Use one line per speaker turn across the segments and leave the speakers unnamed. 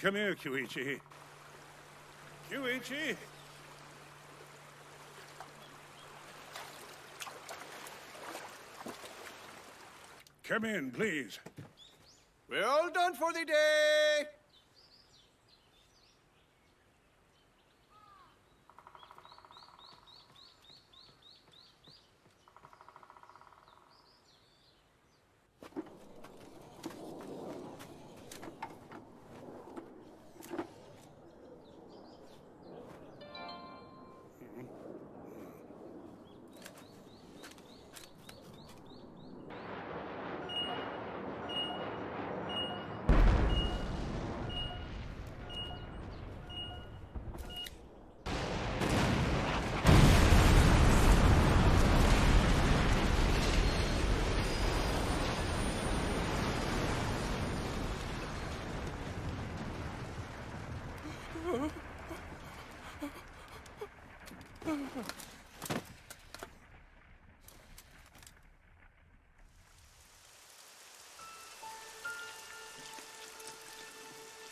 Come here, Kyuichi. Kyuichi! Come in, please.
We're all done for the day!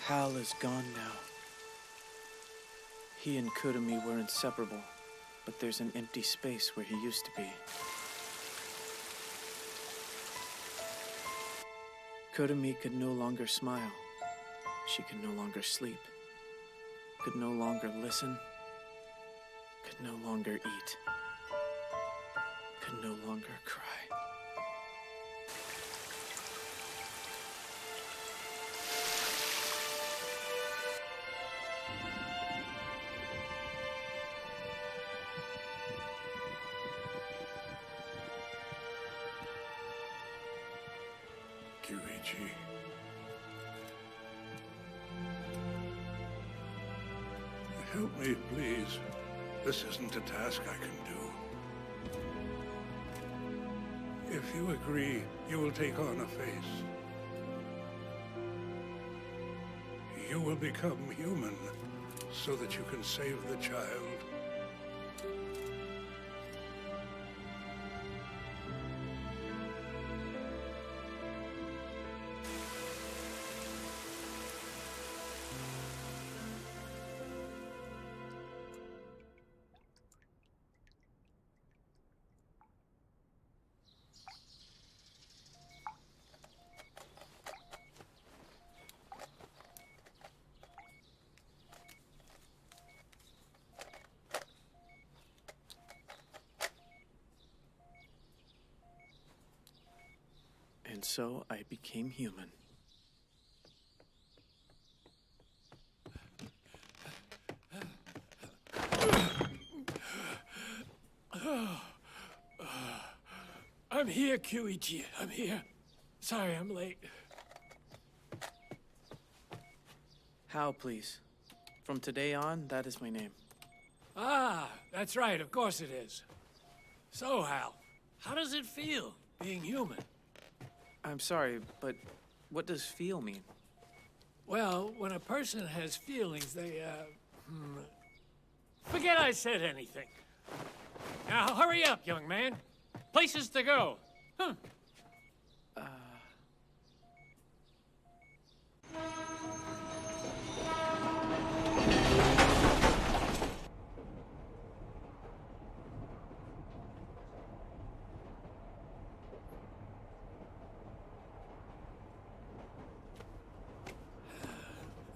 Hal is gone now. He and Kurumi were inseparable, but there's an empty space where he used to be. Kurumi could no longer smile. She could no longer sleep. Could no longer listen. Could no longer eat. Could no longer cry.
Kyuichi. Help me, please. This isn't a task I can do. If you agree, you will take on a face. You will become human so that you can save the child.
And so I became human.
I'm here, Kyuichi. I'm here. Sorry I'm late.
Hal, please. From today on, that is my name.
Ah, that's right. Of course it is. So, Hal, how does it feel being human?
I'm sorry, but what does feel mean?
Well, when a person has feelings, they, forget I said anything. Now, hurry up, young man. Places to go.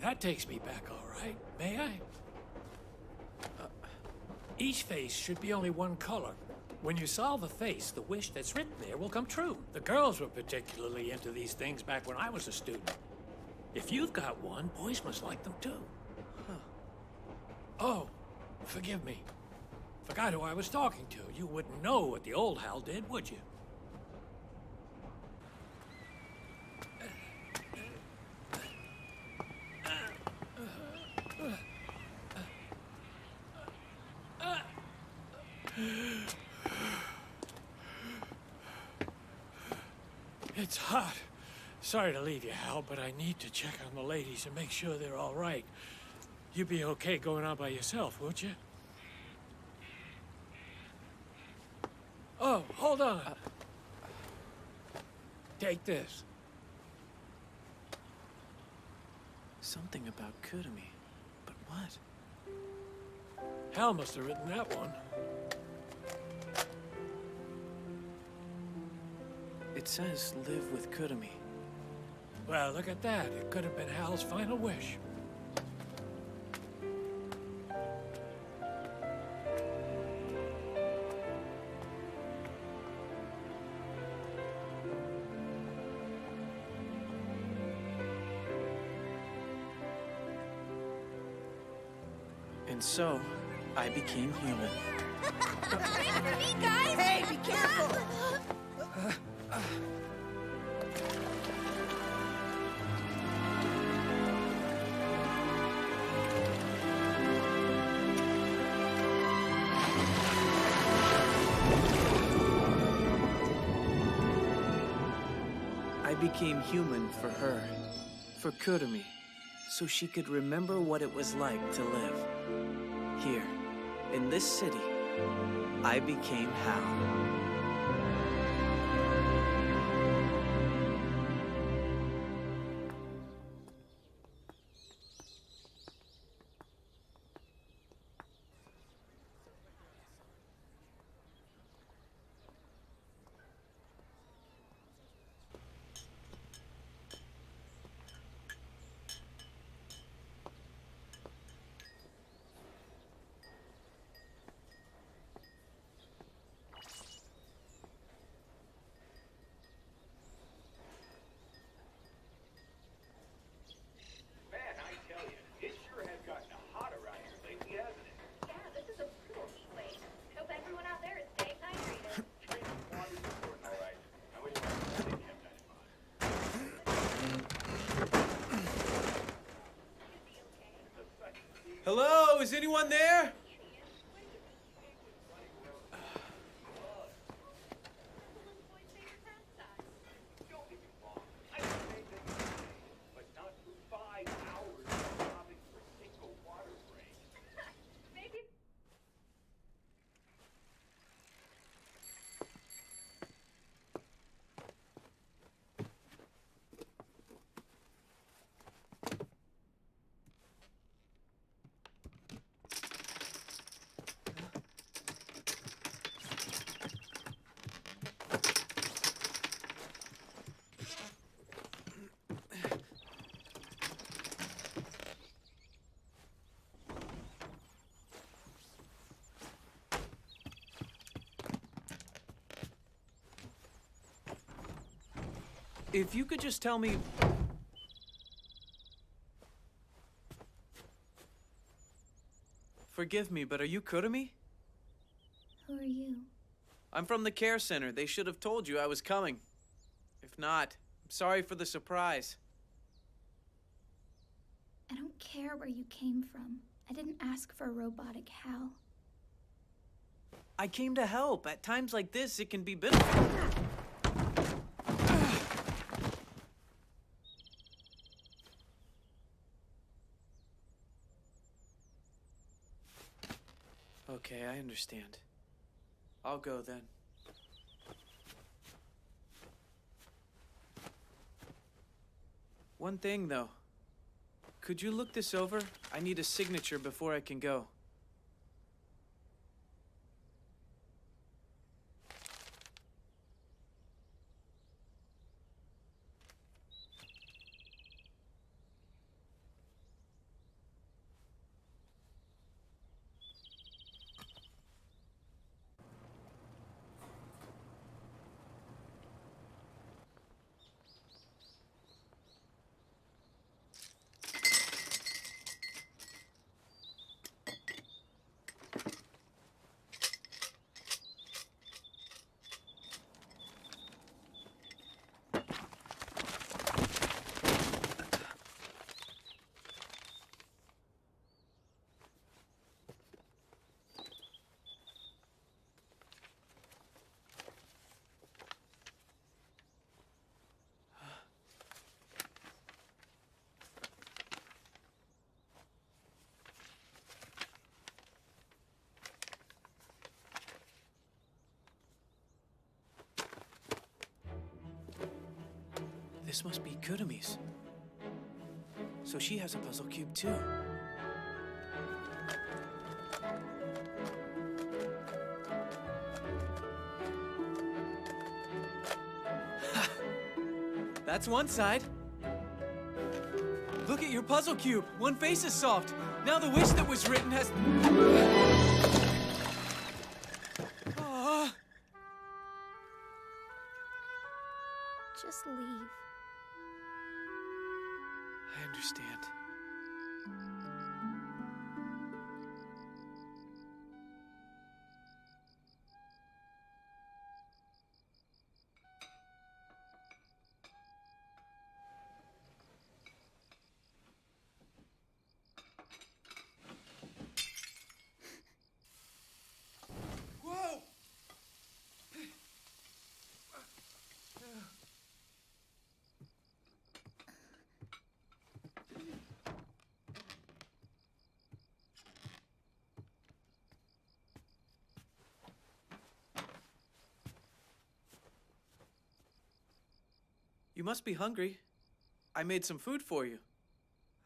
That takes me back, all right. May I? Each face should be only one color. When you solve a face, the wish that's written there will come true. The girls were particularly into these things back when I was a student. If you've got one, boys must like them too.
Huh.
Oh, forgive me. Forgot who I was talking to. You wouldn't know what the old Hal did, would you? It's hot. Sorry to leave you, Hal, but I need to check on the ladies and make sure they're all right. You'd be okay going out by yourself, won't you? Oh, hold on. Take this.
Something about Kurumi. But what?
Hal must have written that one.
It says live with Kurumi.
Well, look at that. It could have been Hal's final wish.
And so, I became human.
Wait for me, guys! Hey, be careful!
I became human for her, for Kurumi, so she could remember what it was like to live. Here, in this city, I became Hal. Hello, is anyone there? If you could just tell me... Forgive me, but are you Kurumi?
Who are you?
I'm from the care center. They should have told you I was coming. If not, I'm sorry for the surprise.
I don't care where you came from. I didn't ask for a robotic Hal.
I came to help. At times like this, it can be beneficial. Okay, I understand. I'll go then. One thing, though. Could you look this over? I need a signature before I can go. This must be Kurumi's. So she has a puzzle cube too. That's one side. Look at your puzzle cube. One face is solved. Now the wish that was written has...
Just leave.
I understand.
Whoa!
You must be hungry. I made some food for you.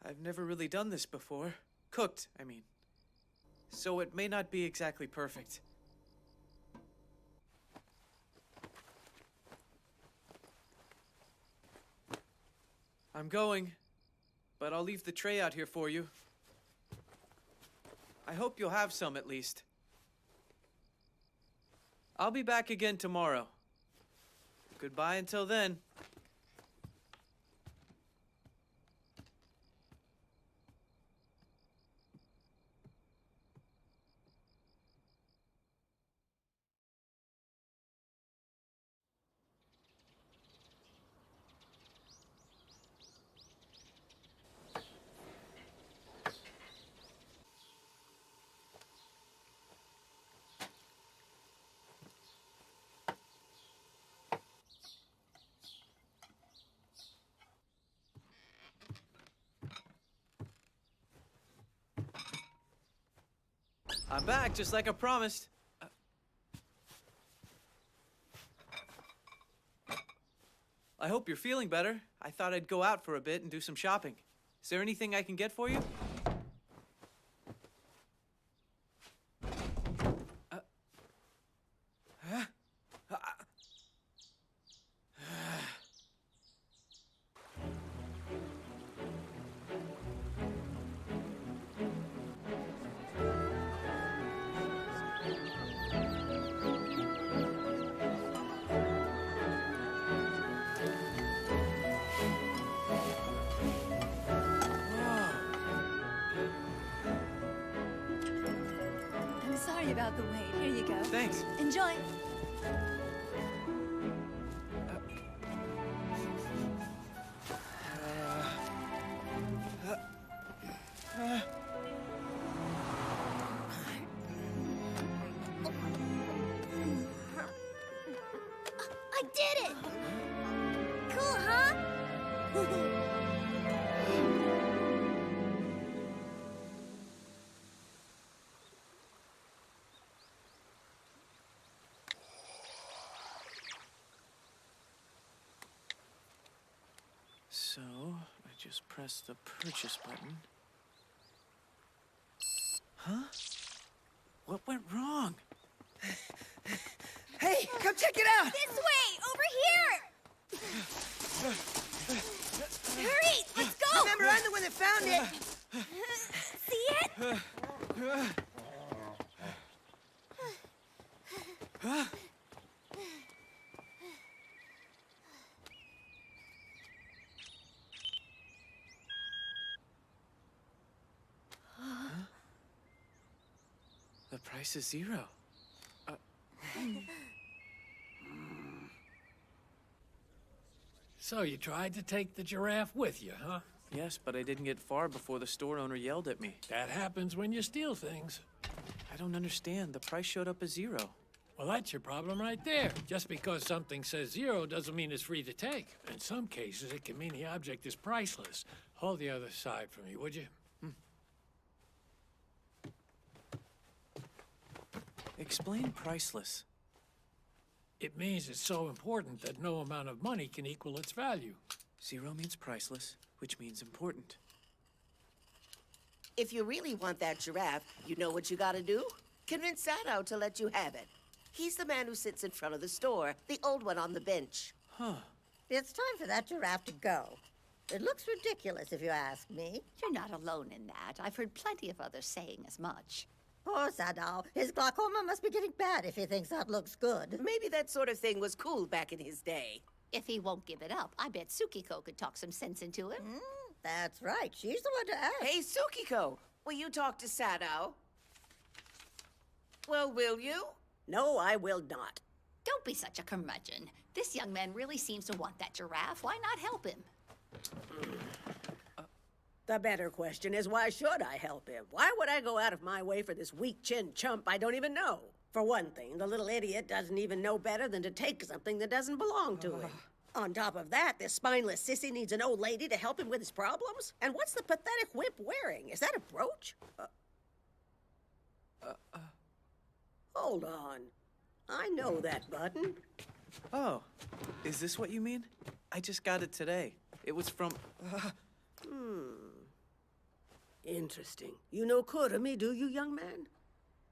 I've never really done this before. Cooked, I mean. So it may not be exactly perfect. I'm going, but I'll leave the tray out here for you. I hope you'll have some at least. I'll be back again tomorrow. Goodbye until then. I'm back, just like I promised. I hope you're feeling better. I thought I'd go out for a bit and do some shopping. Is there anything I can get for you?
I'm sorry about the wait. Here you go.
Thanks.
Enjoy.
I did it! Cool, huh?
So, I just press the purchase button. Huh? What went wrong?
Hey, come check it out!
This way! Over here! Hurry! Let's go!
Remember, I'm the one that found it!
See it?
The price is zero.
So you tried to take the giraffe with you, huh?
Yes, but I didn't get far before the store owner yelled at me.
That happens when you steal things.
I don't understand. The price showed up as zero.
Well, that's your problem right there. Just because something says zero doesn't mean it's free to take. In some cases, it can mean the object is priceless. Hold the other side for me, would you?
Explain priceless.
It means it's so important that no amount of money can equal its value.
Zero means priceless, which means important.
If you really want that giraffe, you know what you gotta do? Convince Sado to let you have it. He's the man who sits in front of the store, the old one on the bench.
Huh.
It's time for that giraffe to go. It looks ridiculous, if you ask me.
You're not alone in that. I've heard plenty of others saying as much.
Poor Sado. His glaucoma must be getting bad if he thinks that looks good.
Maybe that sort of thing was cool back in his day.
If he won't give it up, I bet Tsukiko could talk some sense into him.
That's right. She's the one to ask.
Hey, Tsukiko, will you talk to Sado? Well, will you?
No, I will not.
Don't be such a curmudgeon. This young man really seems to want that giraffe. Why not help him?
The better question is, why should I help him? Why would I go out of my way for this weak-chinned chump I don't even know? For one thing, the little idiot doesn't even know better than to take something that doesn't belong to him. On top of that, this spineless sissy needs an old lady to help him with his problems? And what's the pathetic wimp wearing? Is that a brooch? Hold on. I know that button.
Oh, is this what you mean? I just got it today. It was from...
Interesting. You know Kurumi, do you, young man?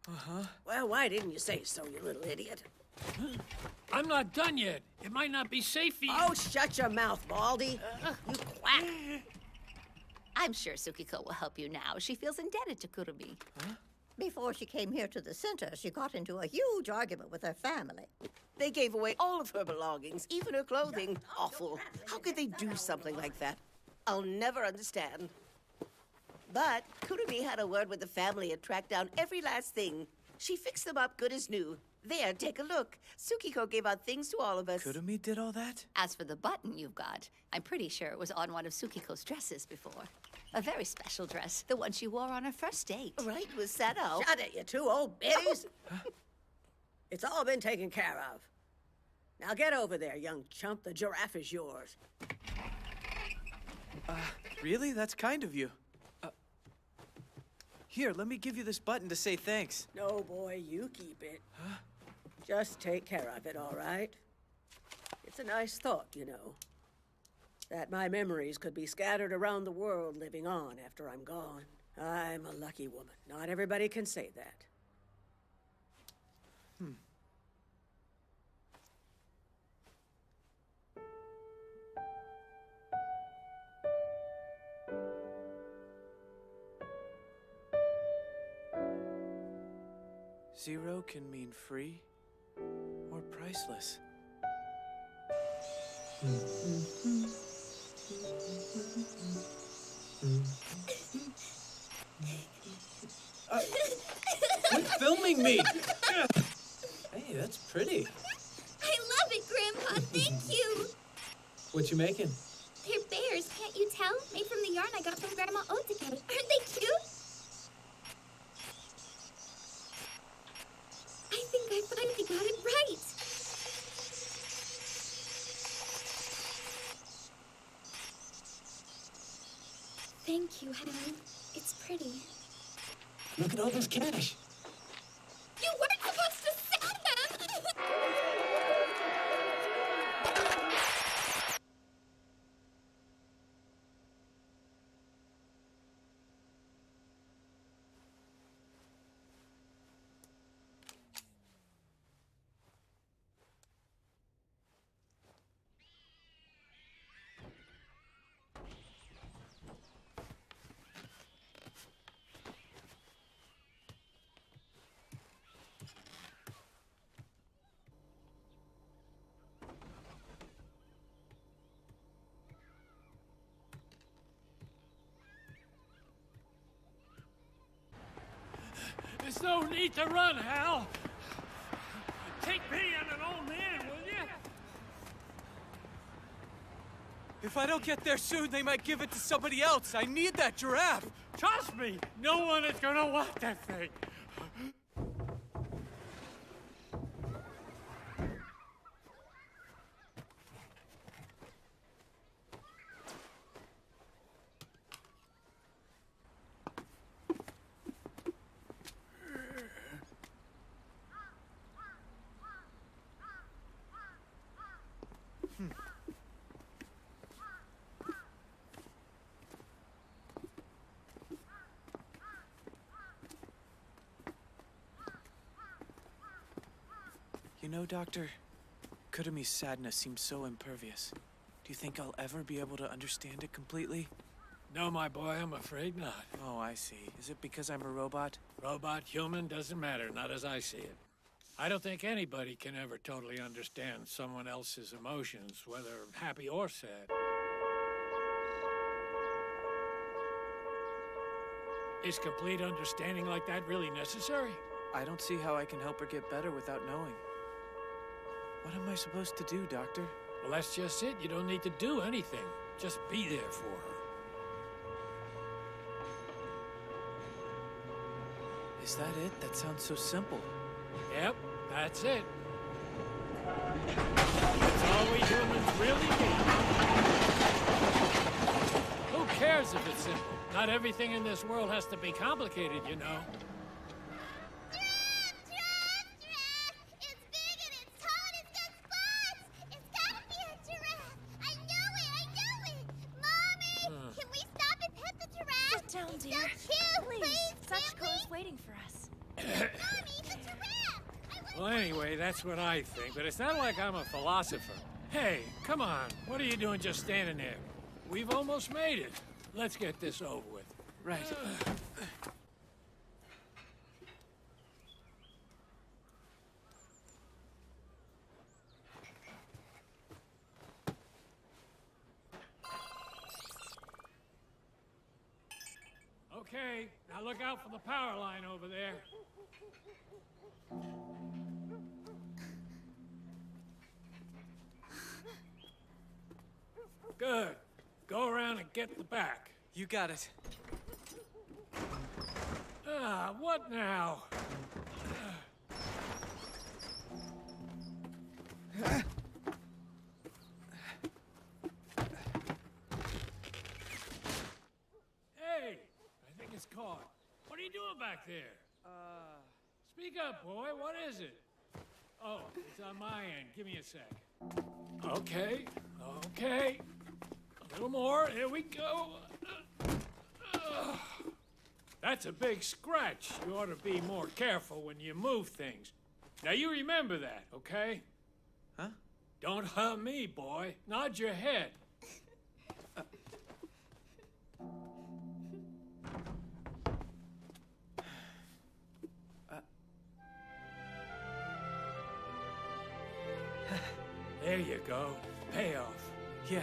Uh-huh.
Well, why didn't you say so, you little idiot?
I'm not done yet. It might not be safe for you.
Oh, shut your mouth, Baldy. You quack.
I'm sure Tsukiko will help you now. She feels indebted to Kurumi.
Before she came here to the center, she got into a huge argument with her family.
They gave away all of her belongings, even her clothing. Awful. How could they do something like that? I'll never understand. But Kurumi had a word with the family and tracked down every last thing. She fixed them up good as new. There, take a look. Tsukiko gave out things to all of us.
Kurumi did all that?
As for the button you've got, I'm pretty sure it was on one of Tsukiko's dresses before. A very special dress, the one she wore on her first date.
Right, with Sado.
Shut it, you two old biddies. It's all been taken care of. Now get over there, young chump. The giraffe is yours.
Really? That's kind of you. Here, let me give you this button to say thanks.
No, boy, you keep it. Just take care of it, all right? It's a nice thought, you know. That my memories could be scattered around the world living on after I'm gone. I'm a lucky woman. Not everybody can say that.
Zero can mean free or priceless. Quit filming me! Hey, that's pretty.
I love it, Grandpa. Thank you.
What you making?
They're bears, can't you tell? Made from the yarn I got from Grandma Otake. Aren't they cute? I think I finally got it right. Thank you, Harry. It's pretty.
Look at all this cash.
You weren't supposed to sell them!
There's no need to run, Hal. Take me and an old man, will you?
If I don't get there soon, they might give it to somebody else. I need that giraffe.
Trust me, no one is gonna want that thing.
know, Doctor, Kurumi's sadness seems so impervious. Do you think I'll ever be able to understand it completely?
No, my boy, I'm afraid not.
Oh, I see. Is it because I'm a robot?
Robot, human, doesn't matter, not as I see it. I don't think anybody can ever totally understand someone else's emotions, whether happy or sad. Is complete understanding like that really necessary?
I don't see how I can help her get better without knowing. What am I supposed to do, Doctor?
Well, that's just it. You don't need to do anything. Just be there for her.
Is that it? That sounds so simple.
Yep, that's it. That's all we humans really need. Who cares if it's simple? Not everything in this world has to be complicated, you know. Well, anyway, that's what I think, but it's not like I'm a philosopher. Hey, come on. What are you doing just standing there? We've almost made it. Let's get this over with.
Right.
Okay, now look out for the power line over there. Good. Go around and get the back.
You got it.
Ah, what now? Hey, I think it's caught. What are you doing back there? Speak up, boy. What is it? Oh, it's on my end. Give me a sec. Okay, okay. A little more. Here we go. That's a big scratch. You ought to be more careful when you move things. Now, you remember that, okay?
Huh?
Don't hurt me, boy. Nod your head. There you go. Payoff.
Yeah.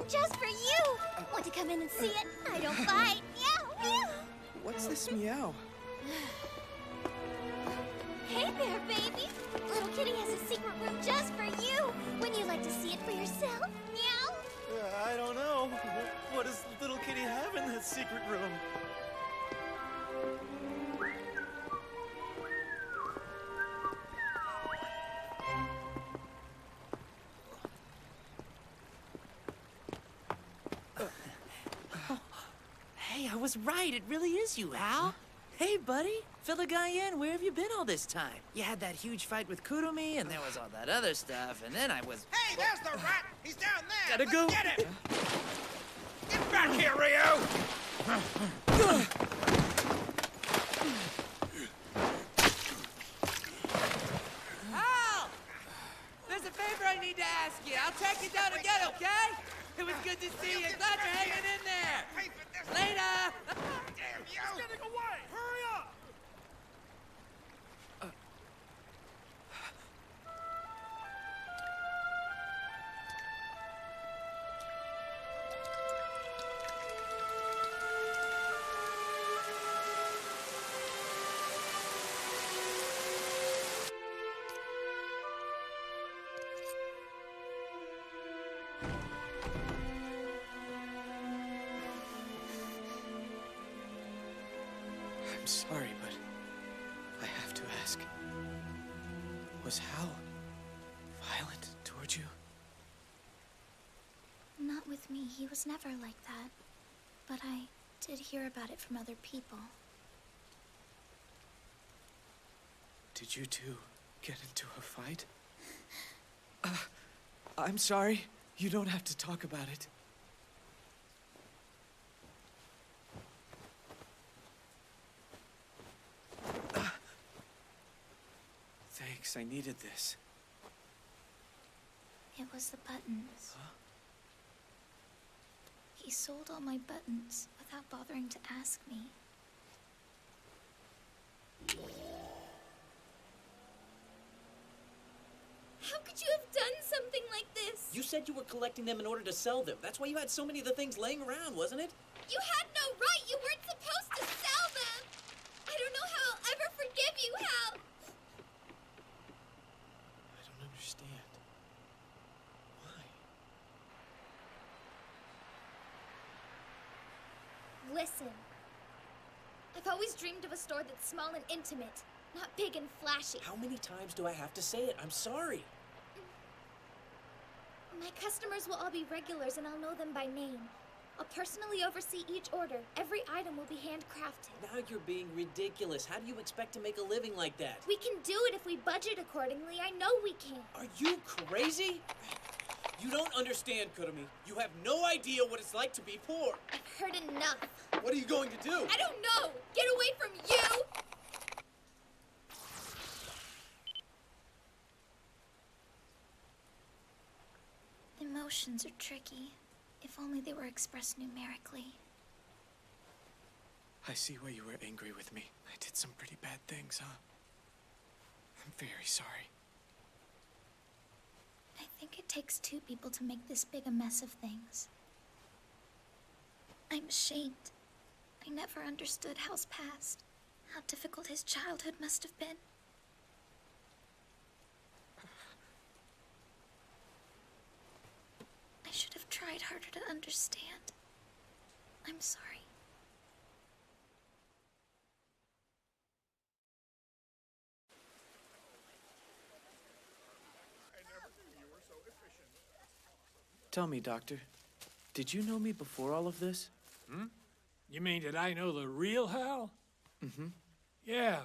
Just for you! Want to come in and see it? I don't bite. Meow, meow.
What's this meow?
Hey there, baby. Little kitty has a secret room just for you. Wouldn't you like to see it for yourself? Meow.
I don't know. What does little kitty have in that secret room?
Hey, I was right. It really is you, Al. Hey, buddy. Fill the guy in. Where have you been all this time? You had that huge fight with Kurumi, and there was all that other stuff, and then I was...
Hey, there's the rat! He's down there!
Gotta go.
Get him! Get back here, Rio!
I'm sorry, but I have to ask. Was Hal violent toward you?
Not with me. He was never like that. But I did hear about it from other people.
Did you two get into a fight? I'm sorry. You don't have to talk about it. Thanks, I needed this.
It was the buttons.
Huh?
He sold all my buttons without bothering to ask me.
How could you have done something like this?
You said you were collecting them in order to sell them. That's why you had so many of the things laying around, wasn't it?
You had no right! You weren't supposed to sell them! I don't know how I'll ever forgive you, Hal!
I don't understand. Why?
Listen. I've always dreamed of a store that's small and intimate, not big and flashy.
How many times do I have to say it? I'm sorry.
My customers will all be regulars and I'll know them by name. I'll personally oversee each order. Every item will be handcrafted.
Now you're being ridiculous. How do you expect to make a living like that?
We can do it if we budget accordingly. I know we can.
Are you crazy? You don't understand, Kurumi. You have no idea what it's like to be poor.
I've heard enough.
What are you going to do?
I don't know. Get away from you!
Emotions are tricky. If only they were expressed numerically.
I see why you were angry with me. I did some pretty bad things, huh? I'm very sorry.
I think it takes two people to make this big a mess of things. I'm ashamed. I never understood Hal's past. How difficult his childhood must have been. I should have tried harder to understand. I'm sorry.
Tell me, Doctor, did you know me before all of this?
You mean, did I know the real Hal?
Mm-hmm.
Yeah.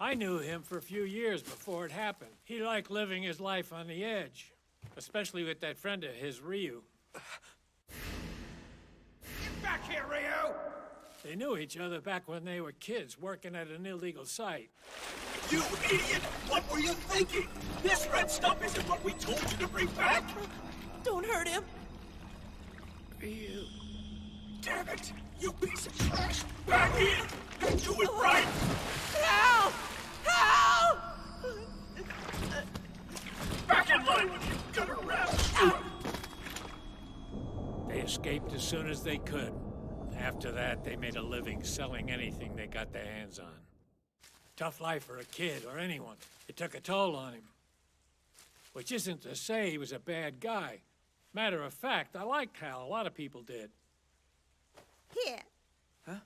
I knew him for a few years before it happened. He liked living his life on the edge, especially with that friend of his, Ryu.
Get back here, Ryu!
They knew each other back when they were kids, working at an illegal site.
You idiot! What were you thinking? This red stuff isn't what we told you to bring back!
Don't hurt him.
Ryu.
Damn it! You piece of trash! Back in! And do it right!
Hal! Hal!
Back in line with you gutter rats!
They escaped as soon as they could. After that, they made a living selling anything they got their hands on. Tough life for a kid or anyone. It took a toll on him. Which isn't to say he was a bad guy. Matter of fact, I liked Hal. A lot of people did.
Here.
Huh?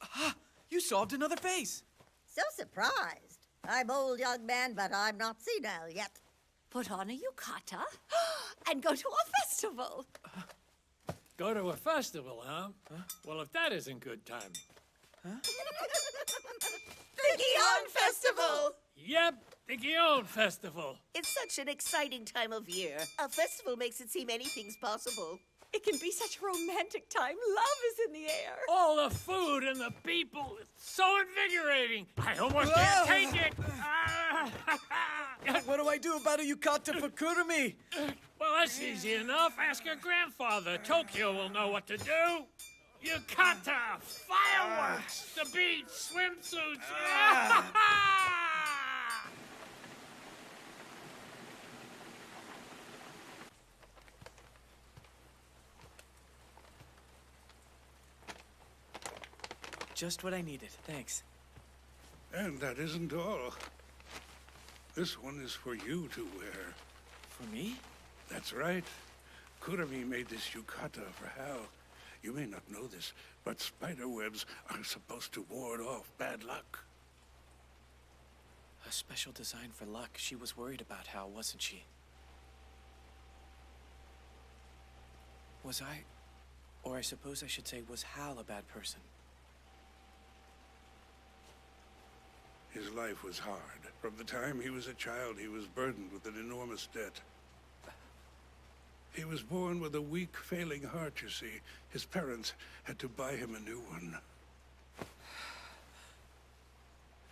Aha! You solved another face!
So surprised. I'm old, young man, but I'm not senile yet.
Put on a yukata and go to a festival.
Go to a festival, huh? Well, if that isn't good timing.
The Gion Festival!
Yep, the Gion Festival.
It's such an exciting time of year. A festival makes it seem anything's possible.
It can be such a romantic time. Love is in the air.
All the food and the people. It's so invigorating. I almost can't take it.
What do I do about a yukata for Kurumi?
Well, that's easy enough. Ask your grandfather. Tokyo will know what to do. Yukata, fireworks, the beach, swimsuits.
Just what I needed, thanks.
And that isn't all. This one is for you to wear.
For me?
That's right. Kurumi made this yukata for Hal. You may not know this, but spider webs are supposed to ward off bad luck.
A special design for luck. She was worried about Hal, wasn't she? Was I... Or I suppose I should say, was Hal a bad person?
His life was hard. From the time he was a child, he was burdened with an enormous debt. He was born with a weak, failing heart, you see. His parents had to buy him a new one.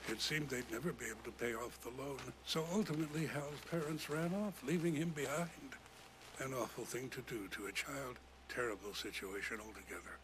It seemed they'd never be able to pay off the loan. So ultimately, Hal's parents ran off, leaving him behind. An awful thing to do to a child. Terrible situation altogether.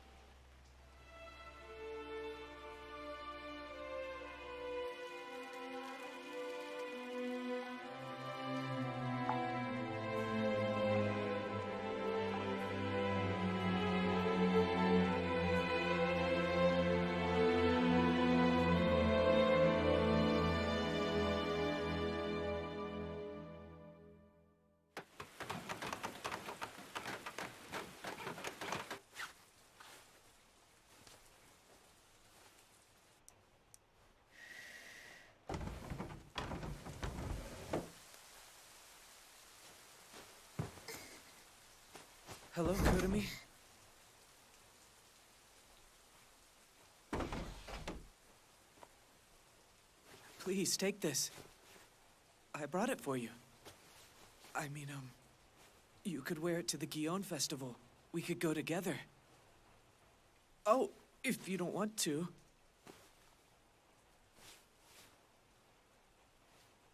Hello, Kurumi. Please, take this. I brought it for you. I mean, you could wear it to the Guion Festival. We could go together. Oh, if you don't want to.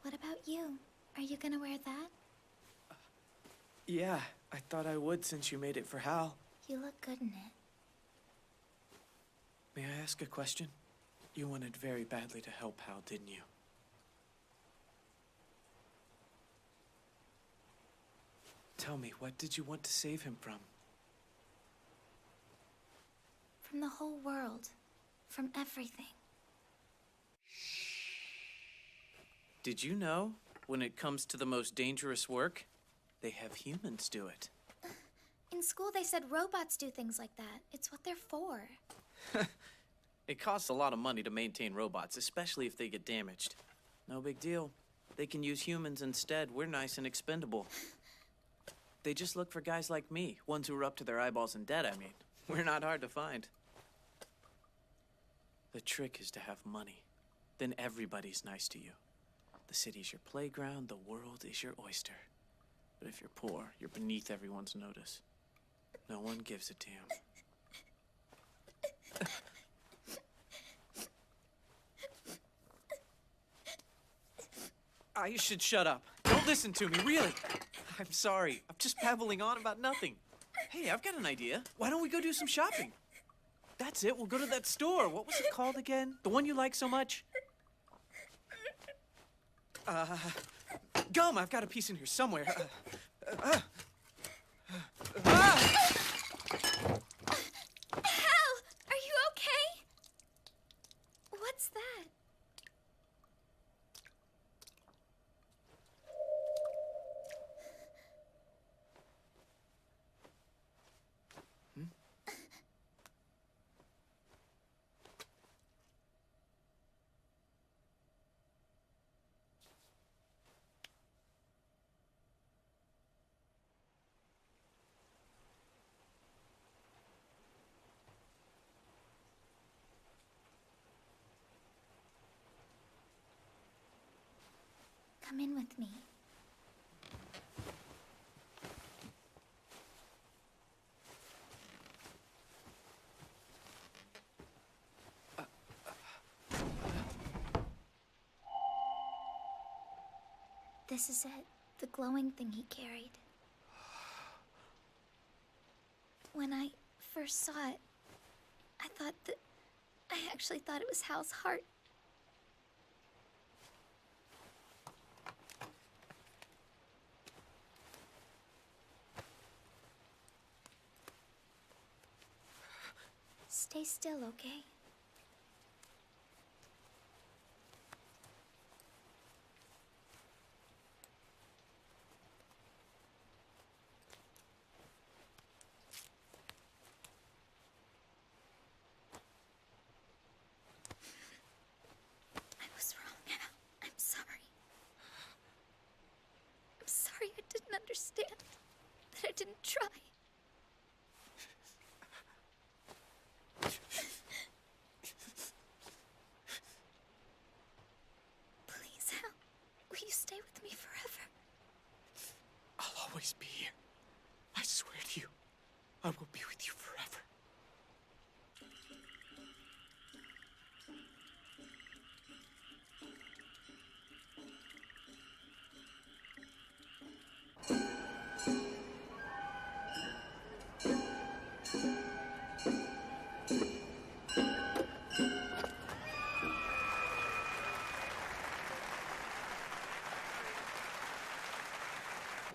What about you? Are you gonna wear that?
Yeah, I thought I would since you made it for Hal.
You look good in it.
May I ask a question? You wanted very badly to help Hal, didn't you? Tell me, what did you want to save him from?
From the whole world. From everything.
Did you know, when it comes to the most dangerous work, they have humans do it?
In school, they said robots do things like that. It's what they're for.
It costs a lot of money to maintain robots, especially if they get damaged. No big deal. They can use humans instead. We're nice and expendable. They just look for guys like me, ones who are up to their eyeballs in debt, I mean. We're not hard to find. The trick is to have money. Then everybody's nice to you. The city's your playground, the world is your oyster. But if you're poor, you're beneath everyone's notice. No one gives a damn. You should shut up. Don't listen to me, really. I'm sorry. I'm just babbling on about nothing. Hey, I've got an idea. Why don't we go do some shopping? That's it. We'll go to that store. What was it called again? The one you like so much? Gum. I've got a piece in here somewhere.
Hal! Are you okay? What's that? Come in with me. This is it, the glowing thing he carried. When I first saw it, I actually thought it was Hal's heart. Stay still, okay? I didn't try. Please, Hal, will you stay with me forever?
I'll always be here. I swear to you, I will be with you forever.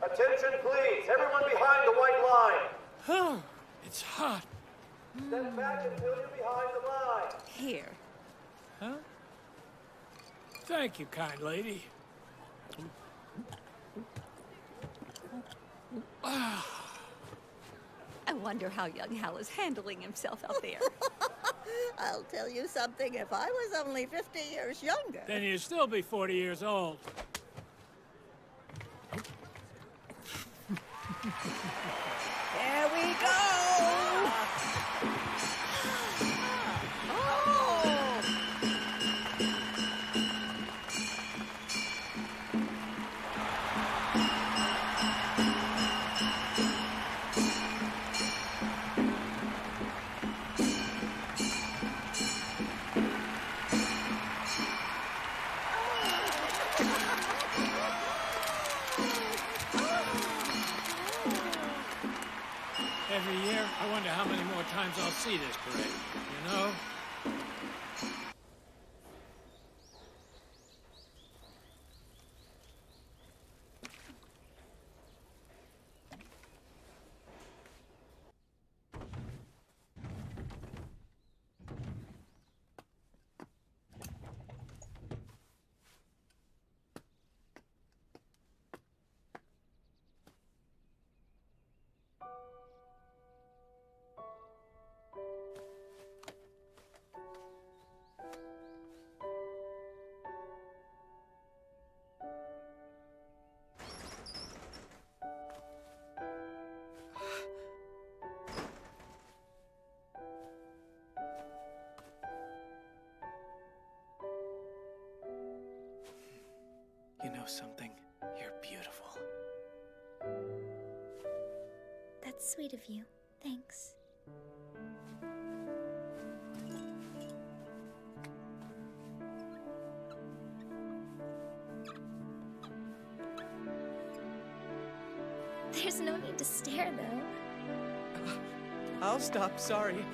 Attention, please. Everyone behind the white line.
Oh, it's hot.
Step back until you're behind the line.
Here.
Huh? Thank you, kind lady.
I wonder how young Hal is handling himself out there.
I'll tell you something, if I was only 50 years younger.
Then you'd still be 40 years old.
There we go!
Every year, I wonder how many more times I'll see this parade, you know?
You know something? You're beautiful.
That's sweet of you. Thanks. There's no need to stare, though.
I'll stop, sorry.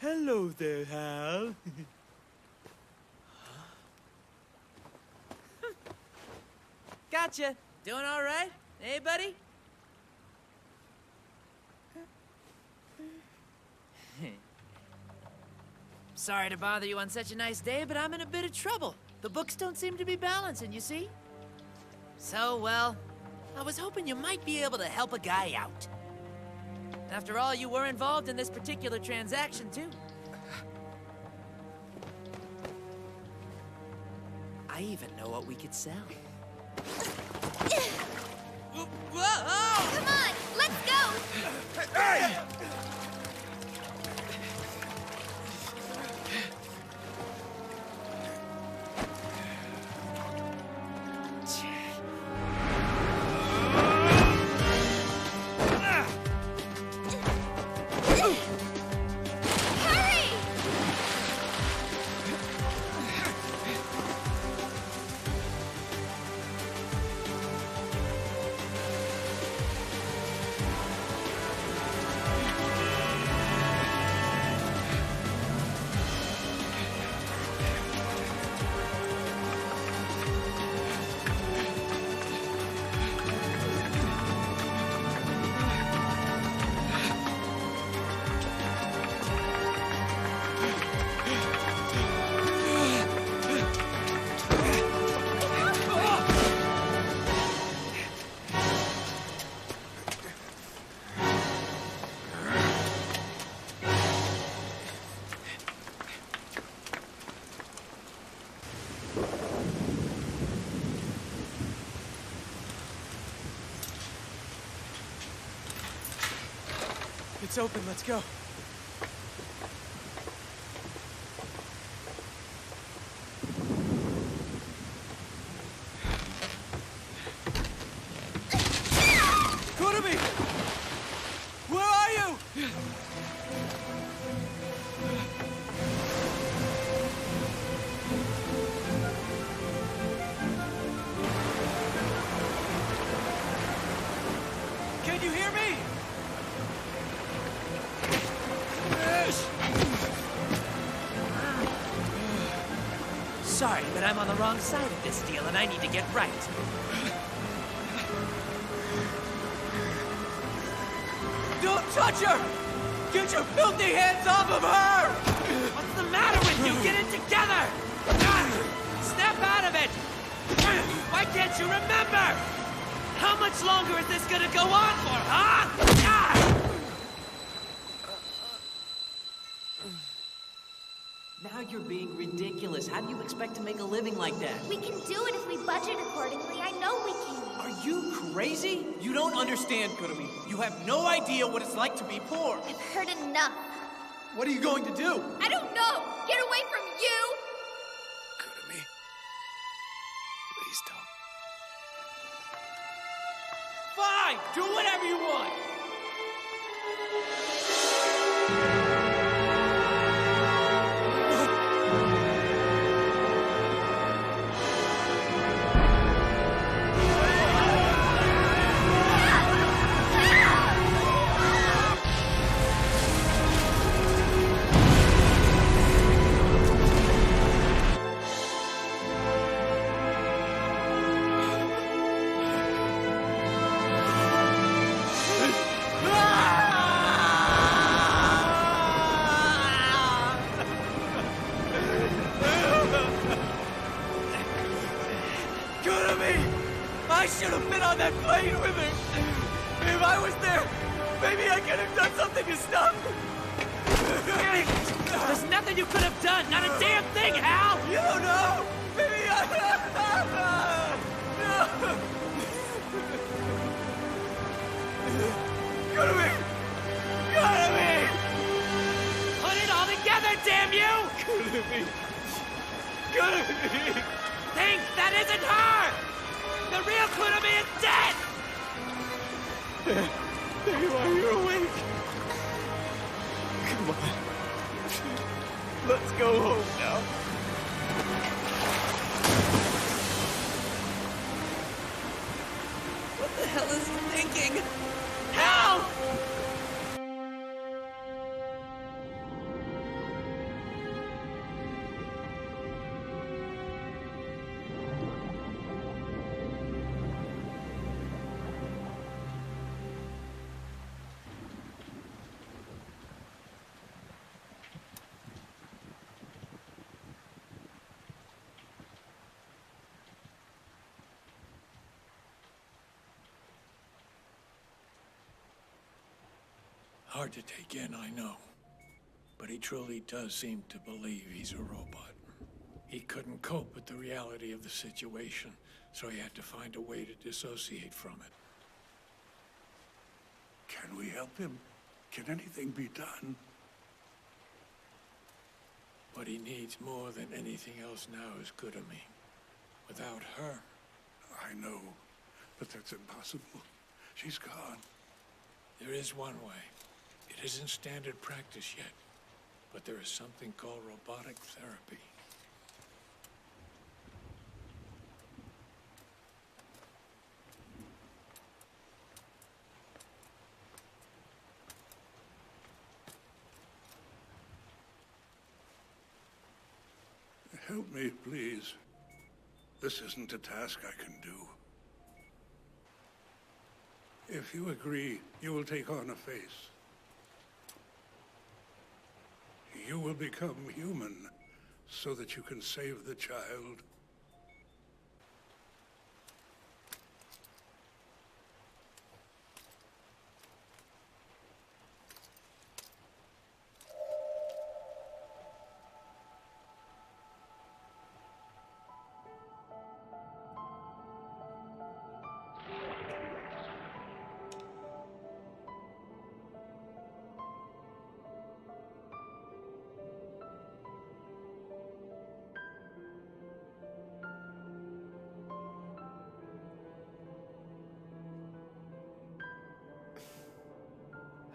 Hello there, Hal. Gotcha. Doing all right? Hey, buddy? Sorry to bother you on such a nice day, but I'm in a bit of trouble. The books don't seem to be balancing, you see? So, well, I was hoping you might be able to help a guy out. After all, you were involved in this particular transaction, too. I even know what we could sell.
Whoa! Come on, let's go!
Hey! It's open, let's go. Kurumi! Where are you? Can you hear me? Sorry, but I'm on the wrong side of this deal, and I need to get right. Don't touch her! Get your filthy hands off of her! What's the matter with you? Get it together! Snap out of it! Why can't you remember? How much longer is this gonna go on for, huh? Now you're being ridiculous. How do you expect to make a living like that?
We can do it if we budget accordingly. I know we can.
Are you crazy? You don't understand, Kurumi. You have no idea what it's like to be poor.
I've heard enough.
What are you going to do?
I don't know. Get away from you.
Kurumi. Please don't.
Fine! Do whatever you want! I should have been on that plane with her. If I was there, maybe I could have done something to stop her. There's nothing you could have done. Not a damn thing, Hal. You don't know. Maybe I... No. Go to me. Go to me. Put it all together, damn you. Go to me. Go to me. Think that isn't her. The real Kurumi is dead! There you are, you're awake. Come on. Let's go home now. What the hell is he thinking? Help!
Hard to take in, I know. But he truly does seem to believe he's a robot. He couldn't cope with the reality of the situation, so he had to find a way to dissociate from it.
Can we help him? Can anything be done?
What he needs more than anything else now is Kurumi. Without her...
I know, but that's impossible. She's gone.
There is one way. It isn't standard practice yet, but there is something called robotic therapy.
Help me, please. This isn't a task I can do. If you agree, you will take on a face. You will become human so that you can save the child.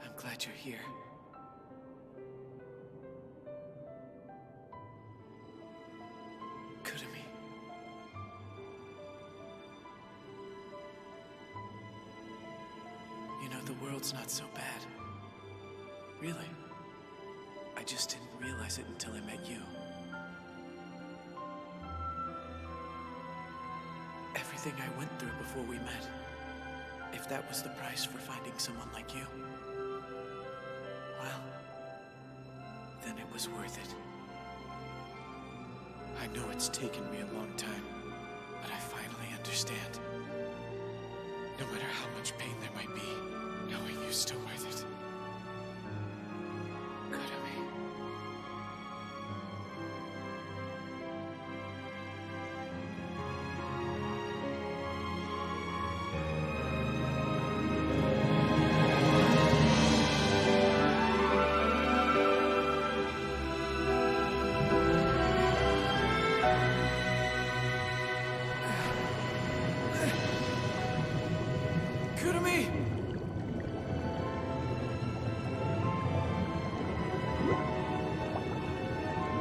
I'm glad you're here. Kurumi. You know, the world's not so bad. Really. I just didn't realize it until I met you. Everything I went through before we met. If that was the price for finding someone like you, well, then it was worth it. I know it's taken me a long time, but I finally understand. No matter how much pain there might be, knowing you're still worth it. Kurumi. Kurumi!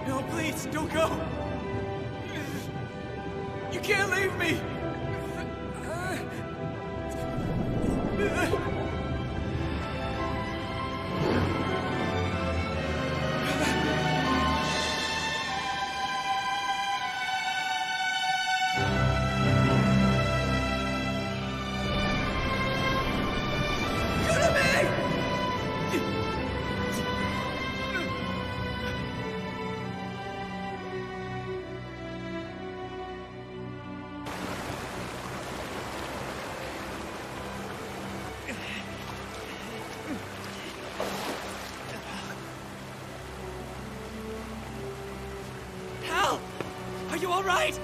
No, please, don't go! You can't leave me! Hal! Are you all right?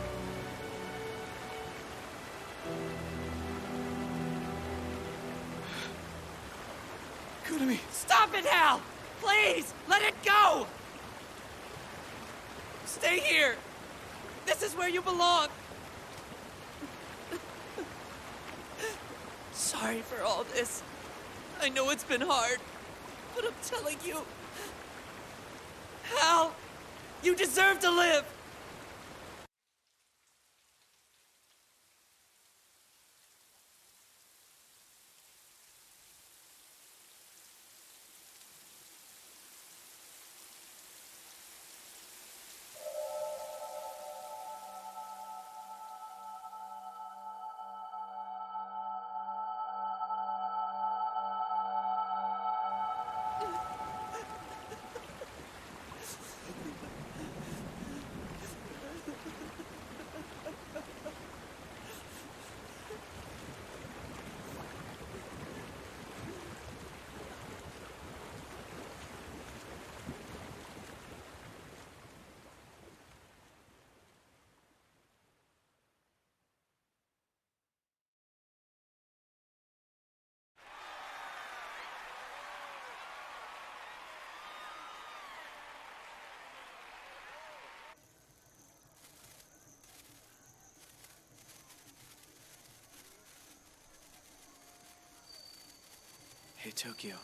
Kurumi!
Stop it, Hal! Please, let it go! Stay here! This is where you belong! Sorry for all this. I know it's been hard, but I'm telling you... Hal, you deserve to live!
Tokyo,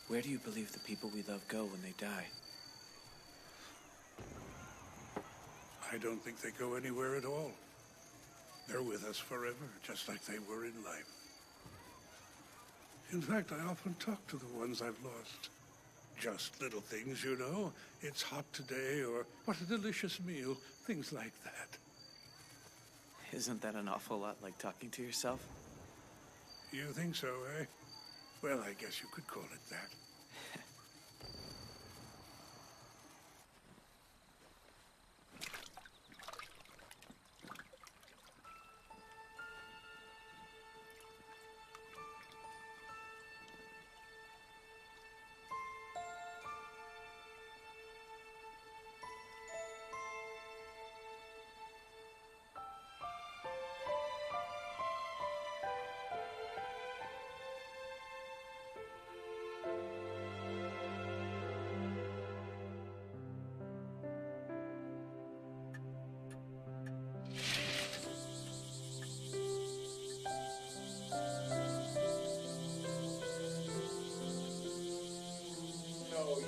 where do you believe the people we love go when they die?
I don't think they go anywhere at all. They're with us forever, just like they were in life. In fact, I often talk to the ones I've lost. Just little things, you know. It's hot today, or what a delicious meal. Things like that.
Isn't that an awful lot like talking to yourself?
You think so, eh? Well, I guess you could call it that.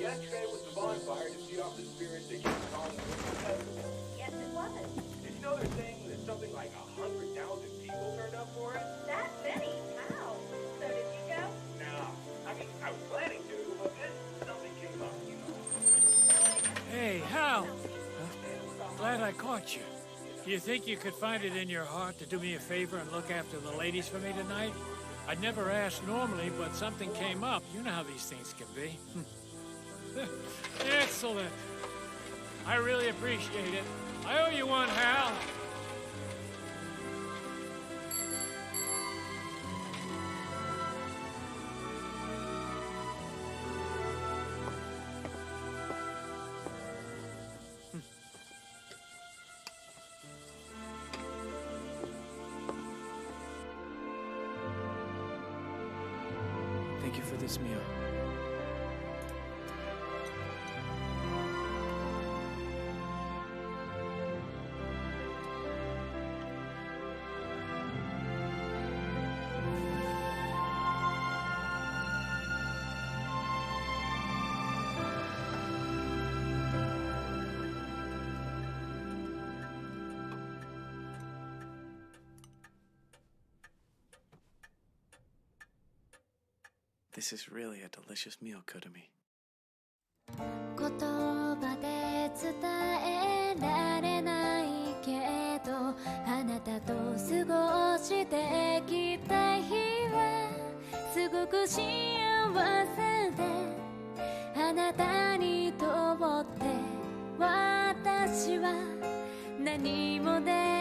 Yesterday was the bonfire to see off the spirits that keep calling the festival.
Yes, it was.
Did you know they're saying that something like 100,000 people turned up for it?
That many? Wow. So did you go?
No. I mean, I was planning to, but then something came up, you know.
Hey, Hal. Glad I caught you. Do you think you could find it in your heart to do me a favor and look after the ladies for me tonight? I'd never ask normally, but something came up. You know how these things can be. Excellent. I really appreciate it. I owe you one, Hal.
Thank you for this meal. This is really a delicious meal, Kurumi.
言葉で伝えられないけどあなたと過ごしてきた日はすごく幸せであなたにとって私は何もで